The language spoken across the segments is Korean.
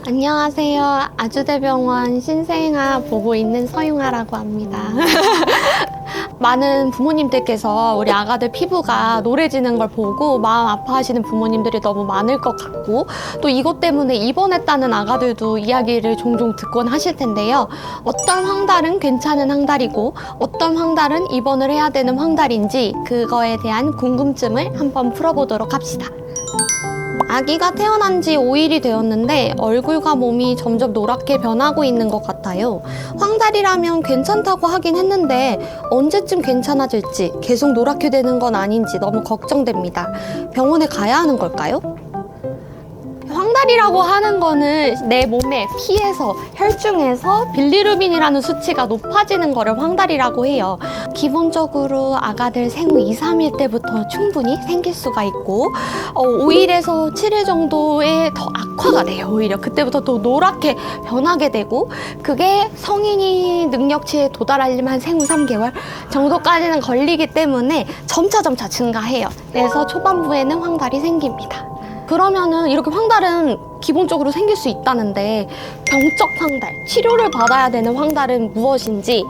안녕하세요. 아주대병원 신생아 보고 있는 서윤아라고 합니다. 많은 부모님들께서 우리 아가들 피부가 노래지는 걸 보고 마음 아파하시는 부모님들이 너무 많을 것 같고, 또 이것 때문에 입원했다는 아가들도 이야기를 종종 듣곤 하실 텐데요. 어떤 황달은 괜찮은 황달이고 어떤 황달은 입원을 해야 되는 황달인지, 그거에 대한 궁금증을 한번 풀어보도록 합시다. 아기가 태어난 지 5일이 되었는데 얼굴과 몸이 점점 노랗게 변하고 있는 것 같아요. 황달이라면 괜찮다고 하긴 했는데 언제쯤 괜찮아질지, 계속 노랗게 되는 건 아닌지 너무 걱정됩니다. 병원에 가야 하는 걸까요? 황달이라고 하는 거는 내 몸의 피에서, 혈중에서 빌리루빈이라는 수치가 높아지는 거를 황달이라고 해요. 기본적으로 아가들 생후 2, 3일 때부터 충분히 생길 수가 있고 5일에서 7일 정도에 더 악화가 돼요. 오히려 그때부터 더 노랗게 변하게 되고, 그게 성인이 능력치에 도달하려면 생후 3개월 정도까지는 걸리기 때문에 점차 증가해요. 그래서 초반부에는 황달이 생깁니다. 그러면은 이렇게 황달은 기본적으로 생길 수 있다는데, 병적 황달, 치료를 받아야 되는 황달은 무엇인지에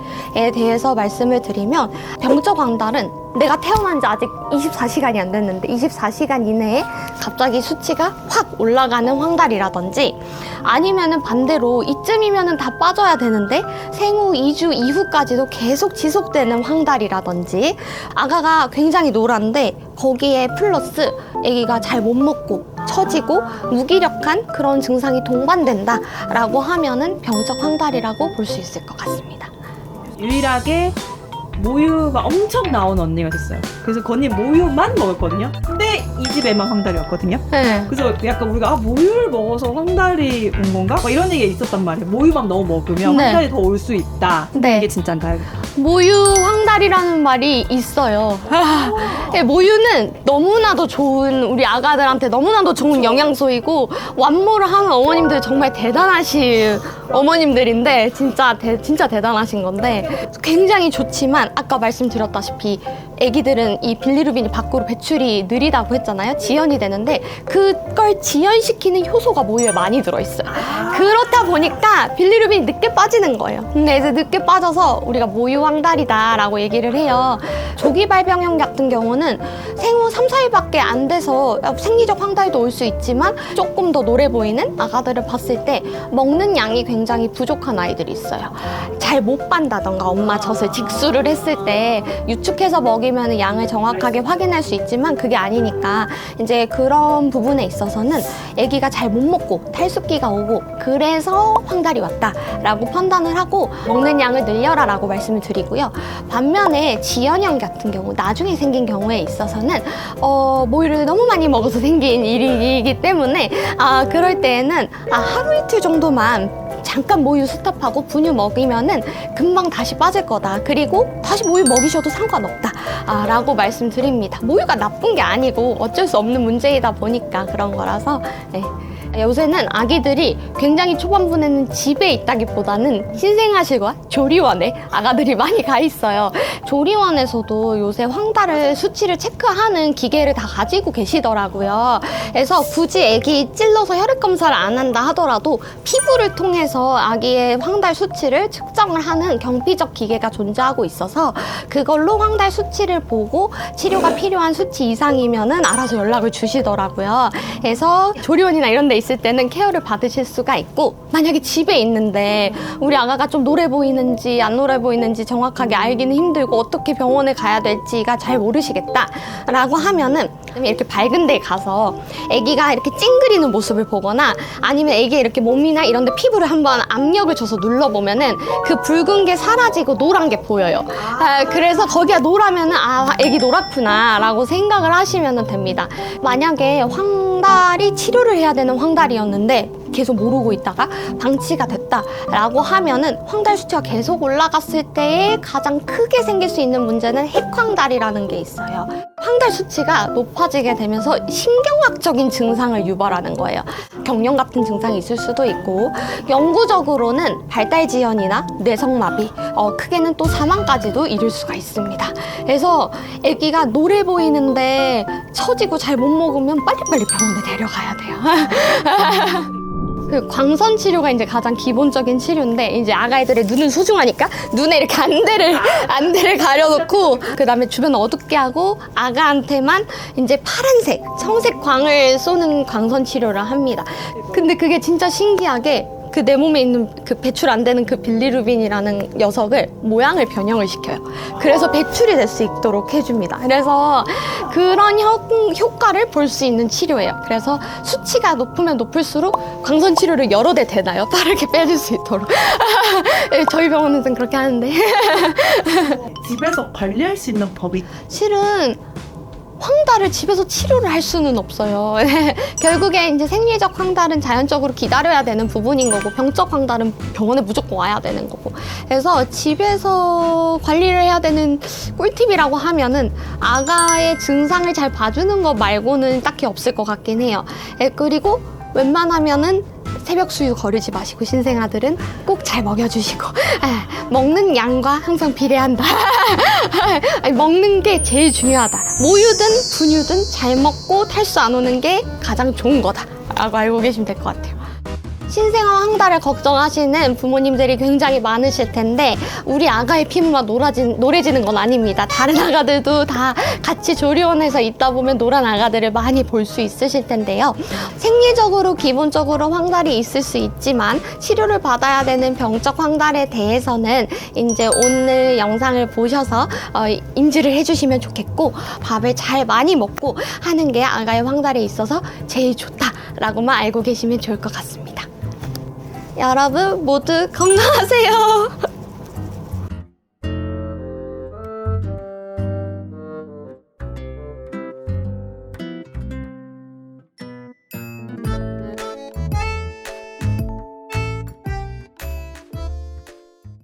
대해서 말씀을 드리면, 병적 황달은 내가 태어난 지 아직 24시간이 안 됐는데 24시간 이내에 갑자기 수치가 확 올라가는 황달이라든지, 아니면은 반대로 이쯤이면은 다 빠져야 되는데 생후 2주 이후까지도 계속 지속되는 황달이라든지, 아가가 굉장히 노란데 거기에 플러스 아기가 잘 못 먹고 처지고 무기력한 그런 증상이 동반된다 라고 하면은 병적 황달이라고 볼 수 있을 것 같습니다. 유일하게 모유가 엄청 나온 언니가 있었어요. 그래서 그 언니 모유만 먹었거든요. 근데 이 집에만 황달이었거든요. 네. 그래서 약간 우리가 모유를 먹어서 황달이 온 건가? 막 이런 얘기가 있었단 말이에요. 모유만 너무 먹으면 네. 황달이 더 올 수 있다. 네. 이게 진짜인가요? 모유 황달이라는 말이 있어요. 모유는 너무나도 좋은, 우리 아가들한테 너무나도 좋은 영양소이고, 완모를 하는 어머님들 정말 대단하신 어머님들인데, 진짜 대단하신 건데, 굉장히 좋지만 아까 말씀드렸다시피 아기들은 이 빌리루빈이 밖으로 배출이 느리다고 했잖아요. 지연이 되는데 그걸 지연시키는 효소가 모유에 많이 들어있어요. 그렇다 보니까 빌리루빈이 늦게 빠지는 거예요. 근데 이제 늦게 빠져서 우리가 모유 황달이다 라고 얘기를 해요. 조기 발병형 같은 경우는 생후 3, 4일밖에 안 돼서 생리적 황달도 올 수 있지만, 조금 더 노래 보이는 아가들을 봤을 때 먹는 양이 굉장히 부족한 아이들이 있어요. 잘 못 빤다던가, 엄마 젖을 직수를 했을 때 유축해서 먹이면 양을 정확하게 확인할 수 있지만 그게 아니니까, 이제 그런 부분에 있어서는 아기가 잘 못 먹고 탈수기가 오고 그래서 황달이 왔다라고 판단을 하고 먹는 양을 늘려라 라고 말씀을 드리고요. 반면에 지연형 같은 경우, 나중에 생긴 경우에 있어서는 모유를 너무 많이 먹어서 생긴 일이기 때문에 그럴 때에는 하루 이틀 정도만 잠깐 모유 스탑하고 분유 먹이면은 금방 다시 빠질 거다. 그리고 다시 모유 먹이셔도 상관없다 라고 말씀드립니다. 모유가 나쁜 게 아니고 어쩔 수 없는 문제이다 보니까 그런 거라서. 네. 요새는 아기들이 굉장히 초반부에는 집에 있다기보다는 신생아실과 조리원에 아가들이 많이 가 있어요. 조리원에서도 요새 황달을 수치를 체크하는 기계를 다 가지고 계시더라고요. 그래서 굳이 아기 찔러서 혈액 검사를 안 한다 하더라도 피부를 통해서 아기의 황달 수치를 측정을 하는 경피적 기계가 존재하고 있어서 그걸로 황달 수치를 보고 치료가 필요한 수치 이상이면은 알아서 연락을 주시더라고요. 그래서 조리원이나 이런 데 있을 때는 케어를 받으실 수가 있고, 만약에 집에 있는데 우리 아가가 좀 노래 보이는지 안 노래 보이는지 정확하게 알기는 힘들고 어떻게 병원에 가야 될지가 잘 모르시겠다 라고 하면은 이렇게 밝은 데 가서 아기가 이렇게 찡그리는 모습을 보거나, 아니면 아기 이렇게 몸이나 이런 데 피부를 한번 압력을 줘서 눌러보면은 그 붉은 게 사라지고 노란 게 보여요. 그래서 거기가 노라면은 아기 노랗구나 라고 생각을 하시면 됩니다. 만약에 황달이 치료를 해야 되는 황달이었는데 계속 모르고 있다가 방치가 됐다라고 하면은 황달 수치가 계속 올라갔을 때에 가장 크게 생길 수 있는 문제는 핵황달이라는 게 있어요. 황달 수치가 높아지게 되면서 신경학적인 증상을 유발하는 거예요. 경련 같은 증상이 있을 수도 있고, 영구적으로는 발달 지연이나 뇌성마비, 크게는 또 사망까지도 이를 수가 있습니다. 그래서 아기가 노래 보이는데 처지고 잘 못 먹으면 빨리빨리 병원에 데려가야 돼요. 그 광선 치료가 이제 가장 기본적인 치료인데 이제 아가애들의 눈은 소중하니까 눈에 이렇게 안대를 가려놓고 그 다음에 주변 어둡게 하고 아가한테만 이제 파란색, 청색 광을 쏘는 광선 치료를 합니다. 근데 그게 진짜 신기하게 그 내 몸에 있는 그 배출 안 되는 그 빌리루빈이라는 녀석을 모양을 변형을 시켜요. 그래서 배출이 될 수 있도록 해줍니다. 그래서 그런 효과를 볼 수 있는 치료예요. 그래서 수치가 높으면 높을수록 광선 치료를 여러 대 대나요. 빠르게 빼줄 수 있도록. 저희 병원에서는 그렇게 하는데. 집에서 관리할 수 있는 법이 실은 황달을 집에서 치료를 할 수는 없어요. 결국에 이제 생리적 황달은 자연적으로 기다려야 되는 부분인 거고 병적 황달은 병원에 무조건 와야 되는 거고 그래서 집에서 관리를 해야 되는 꿀팁이라고 하면은 아가의 증상을 잘 봐주는 거 말고는 딱히 없을 것 같긴 해요. 그리고 웬만하면은 새벽 수유 거르지 마시고 신생아들은 꼭 잘 먹여주시고 먹는 양과 항상 비례한다. 먹는 게 제일 중요하다. 모유든 분유든 잘 먹고 탈수 안 오는 게 가장 좋은 거다 라고 알고 계시면 될 것 같아요. 신생아 황달을 걱정하시는 부모님들이 굉장히 많으실 텐데 우리 아가의 피부만 노래지는 건 아닙니다. 다른 아가들도 다 같이 조리원에서 있다 보면 노란 아가들을 많이 볼 수 있으실 텐데요. 생리적으로 기본적으로 황달이 있을 수 있지만 치료를 받아야 되는 병적 황달에 대해서는 이제 오늘 영상을 보셔서 인지를 해주시면 좋겠고 밥을 잘 많이 먹고 하는 게 아가의 황달에 있어서 제일 좋다라고만 알고 계시면 좋을 것 같습니다. 여러분 모두 건강하세요.